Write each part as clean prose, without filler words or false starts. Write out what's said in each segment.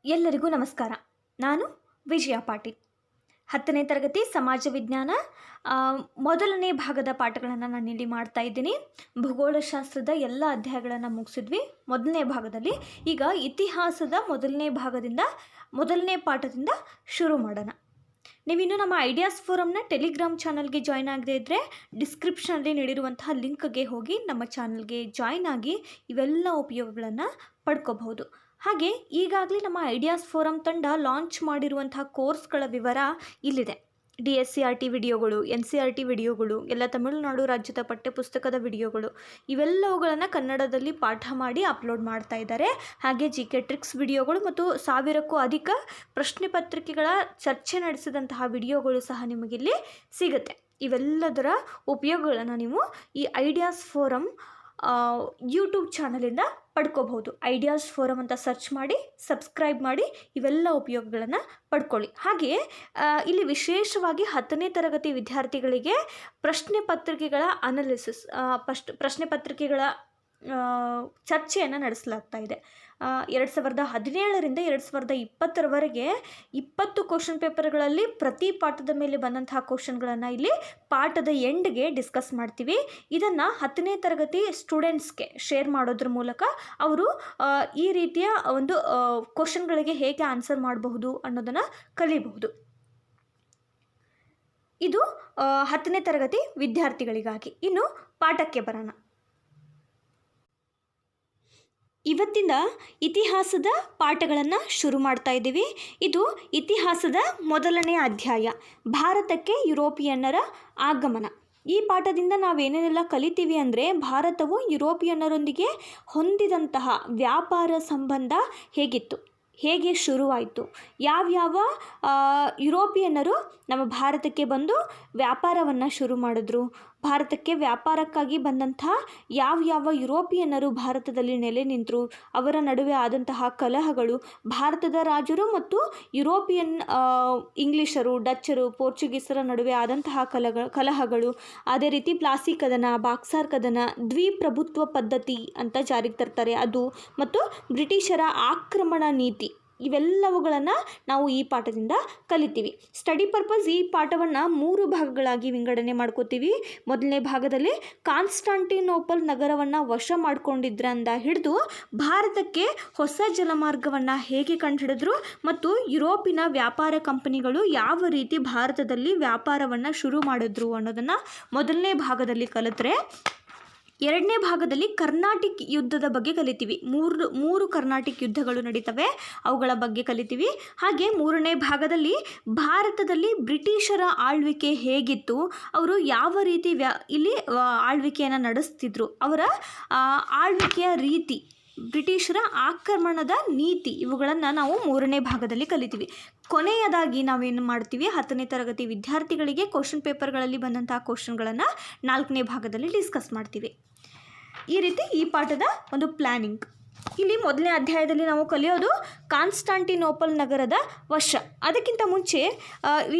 ಎಲ್ಲರಿಗೂ ನಮಸ್ಕಾರ. ನಾನು ವಿಜಯ ಪಾಟೀಲ್. 10ನೇ ತರಗತಿ ಸಮಾಜ ವಿಜ್ಞಾನ ಮೊದಲನೇ ಭಾಗದ ಪಾಠಗಳನ್ನು ನಾನಿಲ್ಲಿ ಮಾಡ್ತಾ ಇದ್ದೀನಿ. ಭೂಗೋಳಶಾಸ್ತ್ರದ ಎಲ್ಲ ಅಧ್ಯಾಯಗಳನ್ನು ಮುಗಿಸಿದ್ವಿ ಮೊದಲನೇ ಭಾಗದಲ್ಲಿ. ಈಗ ಇತಿಹಾಸದ ಮೊದಲನೇ ಪಾಠದಿಂದ ಶುರು ಮಾಡೋಣ. ನೀವಿನ್ನೂ ನಮ್ಮ ಐಡಿಯಾಸ್ ಫೋರಮ್ನ ಟೆಲಿಗ್ರಾಮ್ ಚಾನಲ್ಗೆ ಜಾಯ್ನ್ ಆಗದೇ ಇದ್ದರೆ ಡಿಸ್ಕ್ರಿಪ್ಷನಲ್ಲಿ ನೀಡಿರುವಂತಹ ಲಿಂಕ್ಗೆ ಹೋಗಿ ನಮ್ಮ ಚಾನಲ್ಗೆ ಜಾಯ್ನ್ ಆಗಿ ಇವೆಲ್ಲ ಉಪಯೋಗಗಳನ್ನು ಪಡ್ಕೋಬಹುದು. ಹಾಗೆ ಈಗಾಗಲೇ ನಮ್ಮ ಐಡಿಯಾಸ್ ಫೋರಮ್ ತಂಡ ಲಾಂಚ್ ಮಾಡಿರುವಂತಹ ಕೋರ್ಸ್ಗಳ ವಿವರ ಇಲ್ಲಿದೆ. DSCRT ವಿಡಿಯೋಗಳು, NCERT ವಿಡಿಯೋಗಳು, ಎಲ್ಲ ತಮಿಳುನಾಡು ರಾಜ್ಯದ ಪಠ್ಯಪುಸ್ತಕದ ವಿಡಿಯೋಗಳು, ಇವೆಲ್ಲವುಗಳನ್ನು ಕನ್ನಡದಲ್ಲಿ ಪಾಠ ಮಾಡಿ ಅಪ್ಲೋಡ್ ಮಾಡ್ತಾ ಇದ್ದಾರೆ. ಹಾಗೆ GK ಟ್ರಿಕ್ಸ್ ವಿಡಿಯೋಗಳು ಮತ್ತು 1000ಕ್ಕೂ ಅಧಿಕ ಪ್ರಶ್ನೆ ಪತ್ರಿಕೆಗಳ ಚರ್ಚೆ ನಡೆಸಿದಂತಹ ವಿಡಿಯೋಗಳು ಸಹ ನಿಮಗಿಲ್ಲಿ ಸಿಗುತ್ತೆ. ಇವೆಲ್ಲದರ ಉಪಯೋಗಗಳನ್ನು ನೀವು ಈ ಐಡಿಯಾಸ್ ಫೋರಮ್ ಯೂಟ್ಯೂಬ್ ಚಾನಲಿಂದ ಪಡ್ಕೋಬಹುದು. ಐಡಿಯಾಸ್ ಫೋರಮ್ ಅಂತ ಸರ್ಚ್ ಮಾಡಿ ಸಬ್ಸ್ಕ್ರೈಬ್ ಮಾಡಿ ಇವೆಲ್ಲ ಉಪಯೋಗಗಳನ್ನು ಪಡ್ಕೊಳ್ಳಿ. ಹಾಗೆಯೇ ಇಲ್ಲಿ ವಿಶೇಷವಾಗಿ 10ನೇ ತರಗತಿ ವಿದ್ಯಾರ್ಥಿಗಳಿಗೆ ಪ್ರಶ್ನೆ ಪತ್ರಿಕೆಗಳ ಅನಾಲಿಸಿಸ್, ಪ್ರಶ್ನೆ ಪತ್ರಿಕೆಗಳ ಚರ್ಚೆಯನ್ನು ನಡೆಸಲಾಗ್ತಾ ಇದೆ. 2017ರಿಂದ 2020ರವರೆಗೆ 20 ಕ್ವಶನ್ ಪೇಪರ್ಗಳಲ್ಲಿ ಪ್ರತಿ ಪಾಠದ ಮೇಲೆ ಬಂದಂತಹ ಕ್ವಶನ್ಗಳನ್ನು ಇಲ್ಲಿ ಪಾಠದ ಎಂಡ್ಗೆ ಡಿಸ್ಕಸ್ ಮಾಡ್ತೀವಿ. ಇದನ್ನು 10ನೇ ತರಗತಿ ಸ್ಟೂಡೆಂಟ್ಸ್ಗೆ ಶೇರ್ ಮಾಡೋದ್ರ ಮೂಲಕ ಅವರು ಈ ರೀತಿಯ ಒಂದು ಕ್ವಶನ್ಗಳಿಗೆ ಹೇಗೆ ಆನ್ಸರ್ ಮಾಡಬಹುದು ಅನ್ನೋದನ್ನು ಕಲಿಬಹುದು. ಇದು 10ನೇ ತರಗತಿ ವಿದ್ಯಾರ್ಥಿಗಳಿಗಾಗಿ. ಇನ್ನು ಪಾಠಕ್ಕೆ ಬರೋಣ. ಇವತ್ತಿಂದ ಇತಿಹಾಸದ ಪಾಠಗಳನ್ನು ಶುರು ಮಾಡ್ತಾ ಇದ್ದೀವಿ. ಇದು ಇತಿಹಾಸದ ಮೊದಲನೇ ಅಧ್ಯಾಯ, ಭಾರತಕ್ಕೆ ಯುರೋಪಿಯನ್ನರ ಆಗಮನ. ಈ ಪಾಠದಿಂದ ನಾವೇನೇನೆಲ್ಲ ಕಲಿತೀವಿ ಅಂದರೆ, ಭಾರತವು ಯುರೋಪಿಯನ್ನರೊಂದಿಗೆ ಹೊಂದಿದಂತಹ ವ್ಯಾಪಾರ ಸಂಬಂಧ ಹೇಗಿತ್ತು, ಹೇಗೆ ಶುರುವಾಯಿತು, ಯಾವ್ಯಾವ ಯುರೋಪಿಯನ್ನರು ನಮ್ಮ ಭಾರತಕ್ಕೆ ಬಂದು ವ್ಯಾಪಾರವನ್ನು ಶುರು ಮಾಡಿದ್ರು, ಭಾರತಕ್ಕೆ ವ್ಯಾಪಾರಕ್ಕಾಗಿ ಬಂದಂಥ ಯಾವ್ಯಾವ ಯುರೋಪಿಯನ್ನರು ಭಾರತದಲ್ಲಿ ನೆಲೆ ನಿಂತರು, ಅವರ ನಡುವೆ ಆದಂತಹ ಕಲಹಗಳು, ಭಾರತದ ರಾಜರು ಮತ್ತು ಯುರೋಪಿಯನ್ ಇಂಗ್ಲೀಷರು, ಡಚ್ಚರು, ಪೋರ್ಚುಗೀಸರ ನಡುವೆ ಆದಂತಹ ಕಲಹಗಳು, ಅದೇ ರೀತಿ ಪ್ಲಾಸಿ ಕದನ, ಬಾಕ್ಸಾರ್ ಕದನ, ದ್ವಿಪ್ರಭುತ್ವ ಪದ್ಧತಿ ಅಂತ ಜಾರಿಗೆ ತರ್ತಾರೆ ಅದು, ಮತ್ತು ಬ್ರಿಟಿಷರ ಆಕ್ರಮಣ ನೀತಿ, ಇವೆಲ್ಲವುಗಳನ್ನು ನಾವು ಈ ಪಾಠದಿಂದ ಕಲಿತೀವಿ. ಸ್ಟಡಿ ಪರ್ಪಸ್ ಈ ಪಾಠವನ್ನು 3 ಭಾಗಗಳಾಗಿ ವಿಂಗಡಣೆ ಮಾಡ್ಕೋತೀವಿ. ಮೊದಲನೇ ಭಾಗದಲ್ಲಿ ಕಾನ್ಸ್ಟಾಂಟಿನೋಪಲ್ ನಗರವನ್ನು ವಶ ಮಾಡಿಕೊಂಡಿದ್ರಿಂದ ಹಿಡಿದು ಭಾರತಕ್ಕೆ ಹೊಸ ಜಲಮಾರ್ಗವನ್ನು ಹೇಗೆ ಕಂಡುಹಿಡಿದ್ರು ಮತ್ತು ಯುರೋಪಿನ ವ್ಯಾಪಾರ ಕಂಪನಿಗಳು ಯಾವ ರೀತಿ ಭಾರತದಲ್ಲಿ ವ್ಯಾಪಾರವನ್ನು ಶುರು ಮಾಡಿದ್ರು ಅನ್ನೋದನ್ನು ಮೊದಲನೇ ಭಾಗದಲ್ಲಿ ಕಲಿತ್ರೆ, ಎರಡನೇ ಭಾಗದಲ್ಲಿ ಕರ್ನಾಟಿಕ್ ಯುದ್ಧದ ಬಗ್ಗೆ ಕಲಿತೀವಿ. ಮೂರು ಕರ್ನಾಟಿಕ್ ಯುದ್ಧಗಳು ನಡೀತವೆ, ಅವುಗಳ ಬಗ್ಗೆ ಕಲಿತೀವಿ. ಹಾಗೆ 3ನೇ ಭಾಗದಲ್ಲಿ ಭಾರತದಲ್ಲಿ ಬ್ರಿಟಿಷರ ಆಳ್ವಿಕೆ ಹೇಗಿತ್ತು, ಅವರು ಯಾವ ರೀತಿ ಇಲ್ಲಿ ಆಳ್ವಿಕೆಯನ್ನು ನಡೆಸ್ತಿದ್ರು, ಅವರ ಆಳ್ವಿಕೆಯ ರೀತಿ, ಬ್ರಿಟಿಷರ ಆಕ್ರಮಣದ ನೀತಿ, ಇವುಗಳನ್ನು ನಾವು 3ನೇ ಭಾಗದಲ್ಲಿ ಕಲಿತೀವಿ. ಕೊನೆಯದಾಗಿ ನಾವೇನು ಮಾಡ್ತೀವಿ, 10ನೇ ತರಗತಿ ವಿದ್ಯಾರ್ಥಿಗಳಿಗೆ ಕ್ವಶನ್ ಪೇಪರ್ಗಳಲ್ಲಿ ಬಂದಂತಹ ಕ್ವಶನ್ಗಳನ್ನು 4ನೇ ಭಾಗದಲ್ಲಿ ಡಿಸ್ಕಸ್ ಮಾಡ್ತೀವಿ. ಈ ರೀತಿ ಈ ಪಾಠದ ಒಂದು ಪ್ಲ್ಯಾನಿಂಗ್. ಇಲ್ಲಿ ಮೊದಲನೇ ಅಧ್ಯಾಯದಲ್ಲಿ ನಾವು ಕಲಿಯೋದು ಕಾನ್ಸ್ಟಾಂಟಿನೋಪಲ್ ನಗರದ ವಶ. ಅದಕ್ಕಿಂತ ಮುಂಚೆ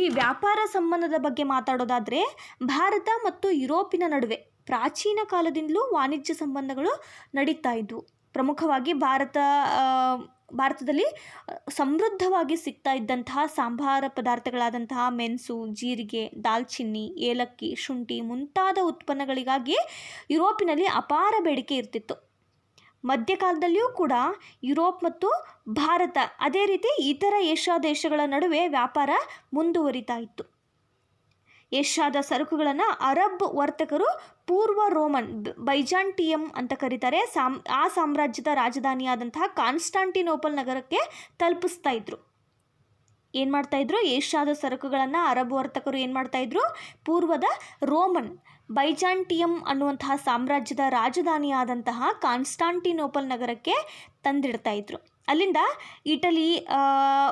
ಈ ವ್ಯಾಪಾರ ಸಂಬಂಧದ ಬಗ್ಗೆ ಮಾತಾಡೋದಾದರೆ, ಭಾರತ ಮತ್ತು ಯುರೋಪಿನ ನಡುವೆ ಪ್ರಾಚೀನ ಕಾಲದಿಂದಲೂ ವಾಣಿಜ್ಯ ಸಂಬಂಧಗಳು ನಡೀತಾ ಇದ್ವು. ಪ್ರಮುಖವಾಗಿ ಭಾರತದಲ್ಲಿ ಸಮೃದ್ಧವಾಗಿ ಸಿಗ್ತಾ ಇದ್ದಂತಹ ಸಾಂಬಾರ ಪದಾರ್ಥಗಳಾದಂತಹ ಮೆಣಸು, ಜೀರಿಗೆ, ದಾಲ್ಚಿನ್ನಿ, ಏಲಕ್ಕಿ, ಶುಂಠಿ ಮುಂತಾದ ಉತ್ಪನ್ನಗಳಿಗಾಗಿ ಯುರೋಪಿನಲ್ಲಿ ಅಪಾರ ಬೇಡಿಕೆ ಇರ್ತಿತ್ತು. ಮಧ್ಯಕಾಲದಲ್ಲಿಯೂ ಕೂಡ ಯುರೋಪ್ ಮತ್ತು ಭಾರತ, ಅದೇ ರೀತಿ ಇತರ ಏಷ್ಯಾ ದೇಶಗಳ ನಡುವೆ ವ್ಯಾಪಾರ ಮುಂದುವರಿತಾ ಇತ್ತು. ಏಷ್ಯಾದ ಸರಕುಗಳನ್ನು ಅರಬ್ ವರ್ತಕರು ಪೂರ್ವ ರೋಮನ್, ಬೈಜಾಂಟಿಯಂ ಅಂತ ಕರೀತಾರೆ, ಆ ಸಾಮ್ರಾಜ್ಯದ ರಾಜಧಾನಿಯಾದಂತಹ ಕಾನ್ಸ್ಟಾಂಟಿನೋಪಲ್ ನಗರಕ್ಕೆ ತಲುಪಿಸ್ತಾ ಇದ್ರು. ಏನು ಮಾಡ್ತಾಯಿದ್ರು, ಏಷ್ಯಾದ ಸರಕುಗಳನ್ನು ಅರಬ್ ವರ್ತಕರು ಏನು ಮಾಡ್ತಾಯಿದ್ರು, ಪೂರ್ವದ ರೋಮನ್, ಬೈಜಾಂಟಿಯಂ ಅನ್ನುವಂತಹ ಸಾಮ್ರಾಜ್ಯದ ರಾಜಧಾನಿಯಾದಂತಹ ಕಾನ್ಸ್ಟಾಂಟಿನೋಪಲ್ ನಗರಕ್ಕೆ ತಂದಿಡ್ತಾ ಇದ್ರು. ಅಲ್ಲಿಂದ ಇಟಲಿ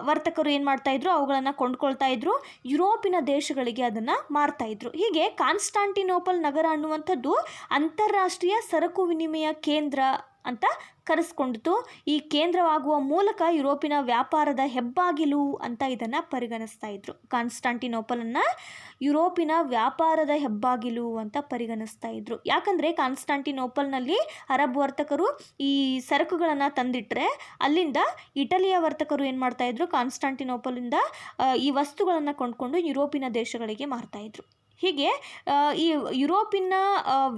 ವರ್ತಕರು ಏನು ಮಾಡ್ತಾಯಿದ್ರು, ಅವುಗಳನ್ನು ಕೊಂಡ್ಕೊಳ್ತಾ ಇದ್ರು, ಯುರೋಪಿನ ದೇಶಗಳಿಗೆ ಅದನ್ನು ಮಾರ್ತಾಯಿದ್ರು. ಹೀಗೆ ಕಾನ್ಸ್ಟಾಂಟಿನೋಪಲ್ ನಗರ ಅನ್ನುವಂಥದ್ದು ಅಂತಾರಾಷ್ಟ್ರೀಯ ಸರಕು ವಿನಿಮಯ ಕೇಂದ್ರ ಅಂತ ಕರೆಸ್ಕೊಂಡಿತು. ಈ ಕೇಂದ್ರವಾಗುವ ಮೂಲಕ ಯುರೋಪಿನ ವ್ಯಾಪಾರದ ಹೆಬ್ಬಾಗಿಲು ಅಂತ ಇದನ್ನು ಪರಿಗಣಿಸ್ತಾ ಇದ್ರು. ಕಾನ್ಸ್ಟಾಂಟಿನೋಪಲನ್ನು ಯುರೋಪಿನ ವ್ಯಾಪಾರದ ಹೆಬ್ಬಾಗಿಲು ಅಂತ ಪರಿಗಣಿಸ್ತಾ ಇದ್ರು. ಯಾಕಂದರೆ ಕಾನ್ಸ್ಟಾಂಟಿನೋಪಲ್ನಲ್ಲಿ ಅರಬ್ ವರ್ತಕರು ಈ ಸರಕುಗಳನ್ನು ತಂದಿಟ್ಟರೆ ಅಲ್ಲಿಂದ ಇಟಲಿಯ ವರ್ತಕರು ಏನು ಮಾಡ್ತಾಯಿದ್ರು, ಕಾನ್ಸ್ಟಾಂಟಿನೋಪಲಿಂದ ಈ ವಸ್ತುಗಳನ್ನು ಕೊಂಡ್ಕೊಂಡು ಯುರೋಪಿನ ದೇಶಗಳಿಗೆ ಮಾರ್ತಾಯಿದ್ರು. ಹೀಗೆ ಈ ಯುರೋಪಿನ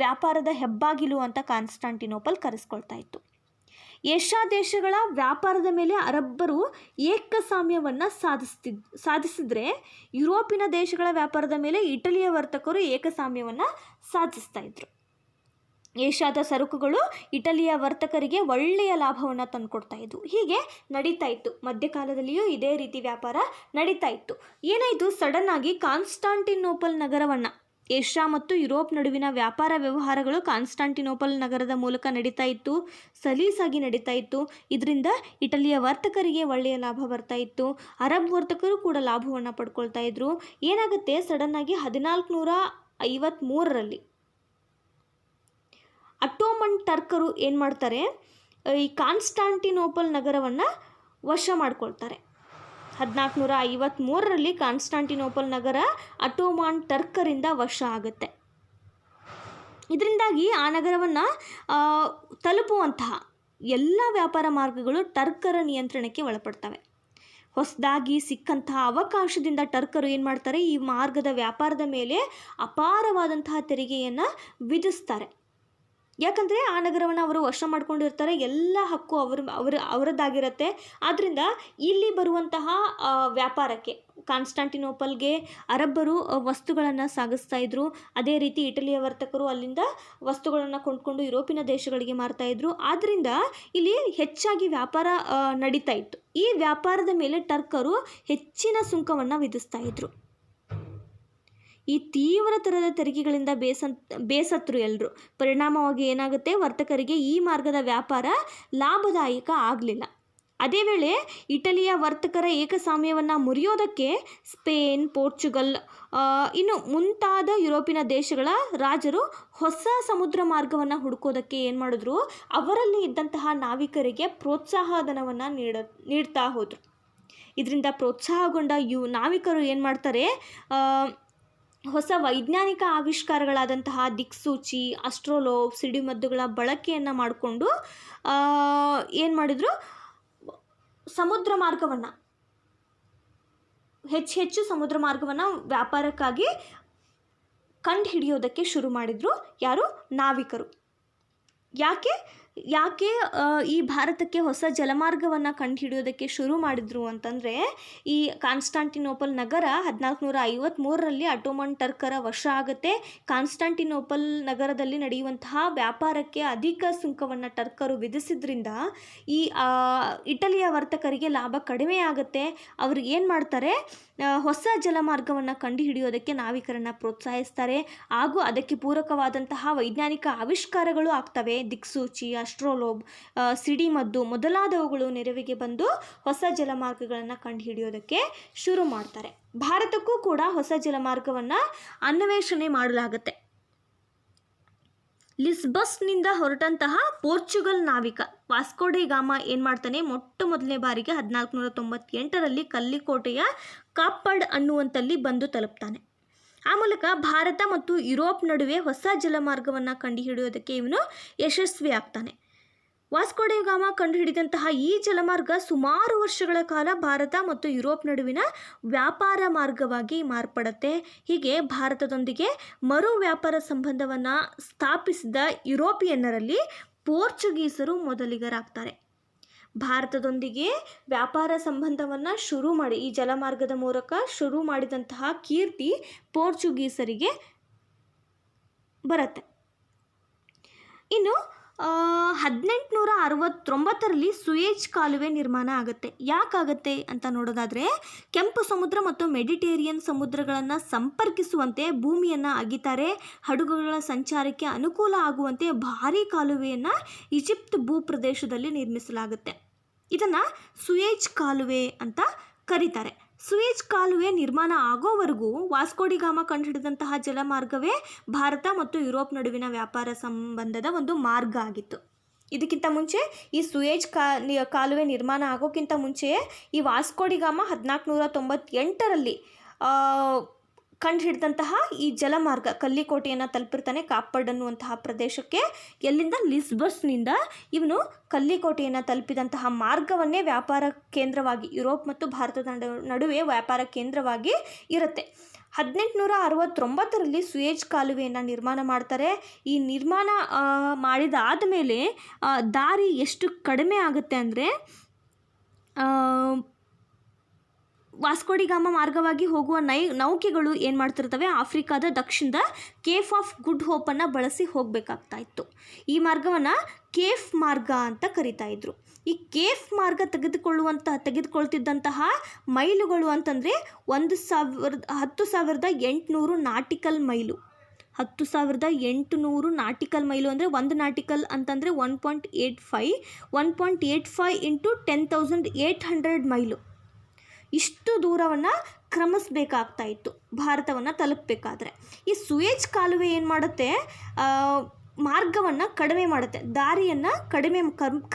ವ್ಯಾಪಾರದ ಹೆಬ್ಬಾಗಿಲು ಅಂತ ಕಾನ್ಸ್ಟಾಂಟಿನೋಪಲ್ ಕರೆಸ್ಕೊಳ್ತಾ ಇತ್ತು. ಏಷ್ಯಾ ದೇಶಗಳ ವ್ಯಾಪಾರದ ಮೇಲೆ ಅರಬ್ಬರು ಏಕಸ್ವಾಮ್ಯವನ್ನು ಸಾಧಿಸಿದರೆ ಯುರೋಪಿನ ದೇಶಗಳ ವ್ಯಾಪಾರದ ಮೇಲೆ ಇಟಲಿಯ ವರ್ತಕರು ಏಕಸ್ವಾಮ್ಯವನ್ನು ಸಾಧಿಸ್ತಾ ಇದ್ರು. ಏಷ್ಯಾದ ಸರಕುಗಳು ಇಟಲಿಯ ವರ್ತಕರಿಗೆ ಒಳ್ಳೆಯ ಲಾಭವನ್ನು ತಂದುಕೊಡ್ತಾ ಇದ್ವು. ಹೀಗೆ ನಡೀತಾ ಇತ್ತು. ಮಧ್ಯಕಾಲದಲ್ಲಿಯೂ ಇದೇ ರೀತಿ ವ್ಯಾಪಾರ ನಡೀತಾ ಇತ್ತು. ಏನಾಯಿತು, ಸಡನ್ನಾಗಿ ಕಾನ್ಸ್ಟಾಂಟಿನೋಪಲ್ ನಗರವನ್ನು, ಏಷ್ಯಾ ಮತ್ತು ಯುರೋಪ್ ನಡುವಿನ ವ್ಯಾಪಾರ ವ್ಯವಹಾರಗಳು ಕಾನ್ಸ್ಟಾಂಟಿನೋಪಲ್ ನಗರದ ಮೂಲಕ ನಡೀತಾ ಇತ್ತು, ಸಲೀಸಾಗಿ ನಡೀತಾ ಇತ್ತು. ಇದರಿಂದ ಇಟಲಿಯ ವರ್ತಕರಿಗೆ ಒಳ್ಳೆಯ ಲಾಭ ಬರ್ತಾ ಇತ್ತು. ಅರಬ್ ವರ್ತಕರು ಕೂಡ ಲಾಭವನ್ನು ಪಡ್ಕೊಳ್ತಾ ಇದ್ರು. ಏನಾಗುತ್ತೆ, ಸಡನ್ನಾಗಿ 1453ರಲ್ಲಿ ಅಟೋಮನ್ ಟರ್ಕರು ಏನು ಮಾಡ್ತಾರೆ, ಈ ಕಾನ್ಸ್ಟಾಂಟಿನೋಪಲ್ ನಗರವನ್ನು ವಶ ಮಾಡ್ಕೊಳ್ತಾರೆ. 1453ರಲ್ಲಿ ಕಾನ್ಸ್ಟಾಂಟಿನೋಪಲ್ ನಗರ ಅಟೋಮನ್ ಟರ್ಕರಿಂದ ವಶ ಆಗುತ್ತೆ. ಇದರಿಂದಾಗಿ ಆ ನಗರವನ್ನು ತಲುಪುವಂತಹ ಎಲ್ಲ ವ್ಯಾಪಾರ ಮಾರ್ಗಗಳು ಟರ್ಕರ ನಿಯಂತ್ರಣಕ್ಕೆ ಒಳಪಡ್ತವೆ. ಹೊಸದಾಗಿ ಸಿಕ್ಕಂತಹ ಅವಕಾಶದಿಂದ ಟರ್ಕರು ಏನು ಮಾಡ್ತಾರೆ, ಈ ಮಾರ್ಗದ ವ್ಯಾಪಾರದ ಮೇಲೆ ಅಪಾರವಾದಂತಹ ತೆರಿಗೆಯನ್ನು ವಿಧಿಸ್ತಾರೆ. ಯಾಕಂದರೆ ಆ ನಗರವನ್ನು ಅವರು ವಶ ಮಾಡ್ಕೊಂಡಿರ್ತಾರೆ, ಎಲ್ಲ ಹಕ್ಕು ಅವರದ್ದಾಗಿರುತ್ತೆ. ಆದ್ದರಿಂದ ಇಲ್ಲಿ ಬರುವಂತಹ ವ್ಯಾಪಾರಕ್ಕೆ ಕಾನ್ಸ್ಟಾಂಟಿನೋಪಲ್ಗೆ ಅರಬ್ಬರು ವಸ್ತುಗಳನ್ನು ಸಾಗಿಸ್ತಾ ಇದ್ರು. ಅದೇ ರೀತಿ ಇಟಲಿಯ ವರ್ತಕರು ಅಲ್ಲಿಂದ ವಸ್ತುಗಳನ್ನು ಕೊಂಡ್ಕೊಂಡು ಯುರೋಪಿನ ದೇಶಗಳಿಗೆ ಮಾರ್ತಾ ಇದ್ರು. ಆದ್ದರಿಂದ ಇಲ್ಲಿ ಹೆಚ್ಚಾಗಿ ವ್ಯಾಪಾರ ನಡೀತಾ ಇತ್ತು. ಈ ವ್ಯಾಪಾರದ ಮೇಲೆ ಟರ್ಕರು ಹೆಚ್ಚಿನ ಸುಂಕವನ್ನು ವಿಧಿಸ್ತಾ ಇದ್ರು. ಈ ತೀವ್ರ ಥರದ ತೆರಿಗೆಗಳಿಂದ ಬೇಸತ್ತರು ಎಲ್ಲರೂ. ಪರಿಣಾಮವಾಗಿ ಏನಾಗುತ್ತೆ, ವರ್ತಕರಿಗೆ ಈ ಮಾರ್ಗದ ವ್ಯಾಪಾರ ಲಾಭದಾಯಕ ಆಗಲಿಲ್ಲ. ಅದೇ ವೇಳೆ ಇಟಲಿಯ ವರ್ತಕರ ಏಕಸ್ವಾಮ್ಯವನ್ನು ಮುರಿಯೋದಕ್ಕೆ ಸ್ಪೇನ್, ಪೋರ್ಚುಗಲ್ ಇನ್ನು ಮುಂತಾದ ಯುರೋಪಿನ ದೇಶಗಳ ರಾಜರು ಹೊಸ ಸಮುದ್ರ ಮಾರ್ಗವನ್ನು ಹುಡುಕೋದಕ್ಕೆ ಏನು ಮಾಡಿದ್ರು, ಅವರಲ್ಲಿ ಇದ್ದಂತಹ ನಾವಿಕರಿಗೆ ಪ್ರೋತ್ಸಾಹಧನವನ್ನು ನೀಡ್ತಾ ಹೋದರು. ಇದರಿಂದ ಪ್ರೋತ್ಸಾಹಗೊಂಡ ನಾವಿಕರು ಏನು ಮಾಡ್ತಾರೆ, ಹೊಸ ವೈಜ್ಞಾನಿಕ ಆವಿಷ್ಕಾರಗಳಾದಂತಹ ದಿಕ್ಸೂಚಿ, ಅಸ್ಟ್ರೋಲೋಬ್, ಸಿಡಿಮದ್ದುಗಳ ಬಳಕೆಯನ್ನು ಮಾಡಿಕೊಂಡು ಏನು ಮಾಡಿದರು, ಸಮುದ್ರ ಮಾರ್ಗವನ್ನು ಹೆಚ್ಚು ಸಮುದ್ರ ಮಾರ್ಗವನ್ನು ವ್ಯಾಪಾರಕ್ಕಾಗಿ ಕಂಡು ಹಿಡಿಯೋದಕ್ಕೆ ಶುರು ಮಾಡಿದರು. ಯಾರು? ನಾವಿಕರು. ಯಾಕೆ ಈ ಭಾರತಕ್ಕೆ ಹೊಸ ಜಲಮಾರ್ಗವನ್ನು ಕಂಡುಹಿಡಿಯೋದಕ್ಕೆ ಶುರು ಮಾಡಿದ್ರು ಅಂತಂದರೆ, ಈ ಕಾನ್ಸ್ಟಾಂಟಿನೋಪಲ್ ನಗರ 1453ರಲ್ಲಿ ಅಟೋಮನ್ ಟರ್ಕರ ವಶ ಆಗುತ್ತೆ. ಕಾನ್ಸ್ಟಾಂಟಿನೋಪಲ್ ನಗರದಲ್ಲಿ ನಡೆಯುವಂತಹ ವ್ಯಾಪಾರಕ್ಕೆ ಅಧಿಕ ಸುಂಕವನ್ನು ಟರ್ಕರು ವಿಧಿಸಿದ್ರಿಂದ ಈ ಇಟಲಿಯ ವರ್ತಕರಿಗೆ ಲಾಭ ಕಡಿಮೆ ಆಗುತ್ತೆ. ಅವರು ಏನು ಮಾಡ್ತಾರೆ, ಹೊಸ ಜಲಮಾರ್ಗವನ್ನು ಕಂಡುಹಿಡಿಯೋದಕ್ಕೆ ನಾವಿಕರನ್ನು ಪ್ರೋತ್ಸಾಹಿಸ್ತಾರೆ. ಹಾಗೂ ಅದಕ್ಕೆ ಪೂರಕವಾದಂತಹ ವೈಜ್ಞಾನಿಕ ಆವಿಷ್ಕಾರಗಳು ಆಗ್ತವೆ. ದಿಕ್ಸೂಚಿ, ಅಸ್ಟ್ರೋಲೋಬ್, ಸಿಡಿಮದ್ದು ಮೊದಲಾದವುಗಳು ನೆರವಿಗೆ ಬಂದು ಹೊಸ ಜಲಮಾರ್ಗಗಳನ್ನು ಕಂಡುಹಿಡಿಯೋದಕ್ಕೆ ಶುರು ಮಾಡ್ತಾರೆ. ಭಾರತಕ್ಕೂ ಕೂಡ ಹೊಸ ಜಲಮಾರ್ಗವನ್ನು ಅನ್ವೇಷಣೆ ಮಾಡಲಾಗುತ್ತೆ. ಲಿಸ್ಬಸ್ನಿಂದ ಹೊರಟಂತಹ ಪೋರ್ಚುಗಲ್ ನಾವಿಕ ವಾಸ್ಕೋ ಡಿ ಗಾಮಾ ಏನು ಮಾಡ್ತಾನೆ, ಮೊದಲನೇ ಬಾರಿಗೆ 1498ರಲ್ಲಿ ಕಲ್ಲಿಕೋಟೆಯ ಕಾಪ್ಪಡ್ ಅನ್ನುವಂಥಲ್ಲಿ ಬಂದು ತಲುಪ್ತಾನೆ. ಆ ಮೂಲಕ ಭಾರತ ಮತ್ತು ಯುರೋಪ್ ನಡುವೆ ಹೊಸ ಜಲಮಾರ್ಗವನ್ನು ಕಂಡುಹಿಡಿಯೋದಕ್ಕೆ ಇವನು ಯಶಸ್ವಿ ಆಗ್ತಾನೆ. ವಾಸ್ಕೋ ಡಿ ಗಾಮಾ ಕಂಡುಹಿಡಿದಂತಹ ಈ ಜಲಮಾರ್ಗ ಸುಮಾರು ವರ್ಷಗಳ ಕಾಲ ಭಾರತ ಮತ್ತು ಯುರೋಪ್ ನಡುವಿನ ವ್ಯಾಪಾರ ಮಾರ್ಗವಾಗಿ ಮಾರ್ಪಡುತ್ತೆ. ಹೀಗೆ ಭಾರತದೊಂದಿಗೆ ಮರು ವ್ಯಾಪಾರ ಸಂಬಂಧವನ್ನು ಸ್ಥಾಪಿಸಿದ ಯುರೋಪಿಯನ್ನರಲ್ಲಿ ಪೋರ್ಚುಗೀಸರು ಮೊದಲಿಗರಾಗ್ತಾರೆ. ಭಾರತದೊಂದಿಗೆ ವ್ಯಾಪಾರ ಸಂಬಂಧವನ್ನು ಈ ಜಲಮಾರ್ಗದ ಮೂಲಕ ಶುರು ಮಾಡಿದಂತಹ ಕೀರ್ತಿ ಪೋರ್ಚುಗೀಸರಿಗೆ ಬರುತ್ತೆ. ಇನ್ನು 1869ರಲ್ಲಿ ಸುಯೇಜ್ ಕಾಲುವೆ ನಿರ್ಮಾಣ ಆಗುತ್ತೆ. ಯಾಕಾಗುತ್ತೆ ಅಂತ ನೋಡೋದಾದರೆ, ಕೆಂಪು ಸಮುದ್ರ ಮತ್ತು ಮೆಡಿಟೇರಿಯನ್ ಸಮುದ್ರಗಳನ್ನು ಸಂಪರ್ಕಿಸುವಂತೆ ಭೂಮಿಯನ್ನು ಅಗಿತಾರೆ. ಹಡಗುಗಳ ಸಂಚಾರಕ್ಕೆ ಅನುಕೂಲ ಆಗುವಂತೆ ಭಾರೀ ಕಾಲುವೆಯನ್ನು ಈಜಿಪ್ಟ್ ಭೂಪ್ರದೇಶದಲ್ಲಿ ನಿರ್ಮಿಸಲಾಗುತ್ತೆ. ಇದನ್ನು ಸುಯೇಜ್ ಕಾಲುವೆ ಅಂತ ಕರೀತಾರೆ. ಸುಯೇಜ್ ಕಾಲುವೆ ನಿರ್ಮಾಣ ಆಗೋವರೆಗೂ ವಾಸ್ಕೋ ಡಿ ಗಾಮಾ ಕಂಡುಹಿಡಿದಂತಹ ಜಲಮಾರ್ಗವೇ ಭಾರತ ಮತ್ತು ಯುರೋಪ್ ನಡುವಿನ ವ್ಯಾಪಾರ ಸಂಬಂಧದ ಒಂದು ಮಾರ್ಗ ಆಗಿತ್ತು. ಇದಕ್ಕಿಂತ ಮುಂಚೆ ಈ ಸುಯೇಜ್ ಕಾಲುವೆ ನಿರ್ಮಾಣ ಆಗೋಕ್ಕಿಂತ ಮುಂಚೆಯೇ ಈ ವಾಸ್ಕೋಡಿಗಾಮ 1498ರಲ್ಲಿ ಕಂಡು ಹಿಡಿದಂತಹ ಈ ಜಲಮಾರ್ಗ ಕಲ್ಲಿಕೋಟೆಯನ್ನು ತಲುಪಿರ್ತಾನೆ, ಕಾಪಡ್ ಅನ್ನುವಂತಹ ಪ್ರದೇಶಕ್ಕೆ. ಎಲ್ಲಿಂದ? ಲಿಸ್ಬಸ್ನಿಂದ ಇವನು ಕಲ್ಲಿಕೋಟೆಯನ್ನು ತಲುಪಿದಂತಹ ಮಾರ್ಗವನ್ನೇ ವ್ಯಾಪಾರ ಕೇಂದ್ರವಾಗಿ, ಯುರೋಪ್ ಮತ್ತು ಭಾರತದ ನಡುವೆ ವ್ಯಾಪಾರ ಕೇಂದ್ರವಾಗಿ ಇರುತ್ತೆ. 1869ರಲ್ಲಿ ಸುಯೇಜ್ ಕಾಲುವೆಯನ್ನು ನಿರ್ಮಾಣ ಮಾಡ್ತಾರೆ. ಈ ನಿರ್ಮಾಣ ಮಾಡಿದಾದ ಮೇಲೆ ದಾರಿ ಎಷ್ಟು ಕಡಿಮೆ ಆಗುತ್ತೆ ಅಂದರೆ, ವಾಸ್ಕೋಡಿಗಾಮ ಮಾರ್ಗವಾಗಿ ಹೋಗುವ ನೌಕೆಗಳು ಏನು ಮಾಡ್ತಿರ್ತವೆ, ಆಫ್ರಿಕಾದ ದಕ್ಷಿಣದ ಕೇಫ್ ಆಫ್ ಗುಡ್ ಹೋಪನ್ನು ಬಳಸಿ ಹೋಗಬೇಕಾಗ್ತಾ ಇತ್ತು. ಈ ಮಾರ್ಗವನ್ನು ಕೇಫ್ ಮಾರ್ಗ ಅಂತ ಕರಿತಾ ಇದ್ರು. ಈ ಕೇಫ್ ಮಾರ್ಗ ತೆಗೆದುಕೊಳ್ತಿದ್ದಂತಹ ಮೈಲುಗಳು ಅಂತಂದರೆ 10,800 ನಾಟಿಕಲ್ ಮೈಲು. 10,800 ನಾಟಿಕಲ್ ಮೈಲು ಅಂದರೆ ಒಂದು ನಾಟಿಕಲ್ ಅಂತಂದರೆ 1.85 ಇಂಟು 10,800 ಮೈಲು. ಇಷ್ಟು ದೂರವನ್ನು ಕ್ರಮಿಸಬೇಕಾಗ್ತಾ ಇತ್ತು ಭಾರತವನ್ನು ತಲುಪಬೇಕಾದ್ರೆ. ಈ ಸುಯೇಜ್ ಕಾಲುವೆ ಏನು ಮಾಡುತ್ತೆ, ಮಾರ್ಗವನ್ನು ಕಡಿಮೆ ಮಾಡುತ್ತೆ, ದಾರಿಯನ್ನು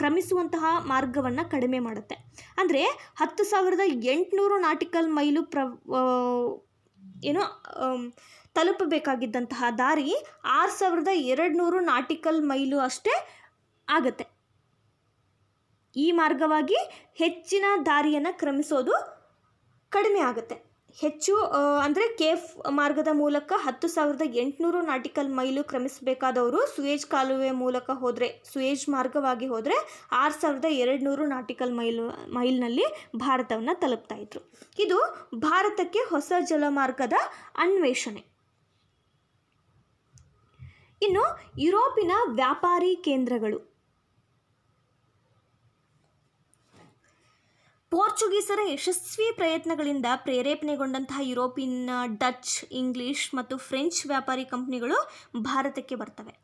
ಕ್ರಮಿಸುವಂತಹ ಮಾರ್ಗವನ್ನು ಕಡಿಮೆ ಮಾಡುತ್ತೆ. ಅಂದರೆ 10,800 ನಾಟಿಕಲ್ ಮೈಲು ತಲುಪಬೇಕಾಗಿದ್ದಂತಹ ದಾರಿ 6,200 ನಾಟಿಕಲ್ ಮೈಲು ಅಷ್ಟೇ ಆಗುತ್ತೆ. ಈ ಮಾರ್ಗವಾಗಿ ಹೆಚ್ಚಿನ ದಾರಿಯನ್ನು ಕ್ರಮಿಸೋದು ಕಡಿಮೆ ಆಗುತ್ತೆ. ಹೆಚ್ಚು ಅಂದರೆ ಕೇಫ್ ಮಾರ್ಗದ ಮೂಲಕ 10,800 ನಾಟಿಕಲ್ ಮೈಲು ಕ್ರಮಿಸಬೇಕಾದವರು ಸುಯೇಜ್ ಕಾಲುವೆ ಮೂಲಕ ಹೋದರೆ, ಸುಯೇಜ್ ಮಾರ್ಗವಾಗಿ ಹೋದರೆ 6,200 ನಾಟಿಕಲ್ ಮೈಲ್ನಲ್ಲಿ ಭಾರತವನ್ನು ತಲುಪ್ತಾ ಇದ್ರು. ಇದು ಭಾರತಕ್ಕೆ ಹೊಸ ಜಲಮಾರ್ಗದ ಅನ್ವೇಷಣೆ. ಇನ್ನು ಯುರೋಪಿನ ವ್ಯಾಪಾರಿ ಕೇಂದ್ರಗಳು. ಪೋರ್ಚುಗೀಸರ ಯಶಸ್ವಿ ಪ್ರಯತ್ನಗಳಿಂದ ಪ್ರೇರೇಪಣೆಗೊಂಡಂತಹ ಯುರೋಪಿಯನ್, ಡಚ್, ಇಂಗ್ಲಿಷ್ ಮತ್ತು ಫ್ರೆಂಚ್ ವ್ಯಾಪಾರಿ ಕಂಪನಿಗಳು ಭಾರತಕ್ಕೆ ಬರ್ತವೆ.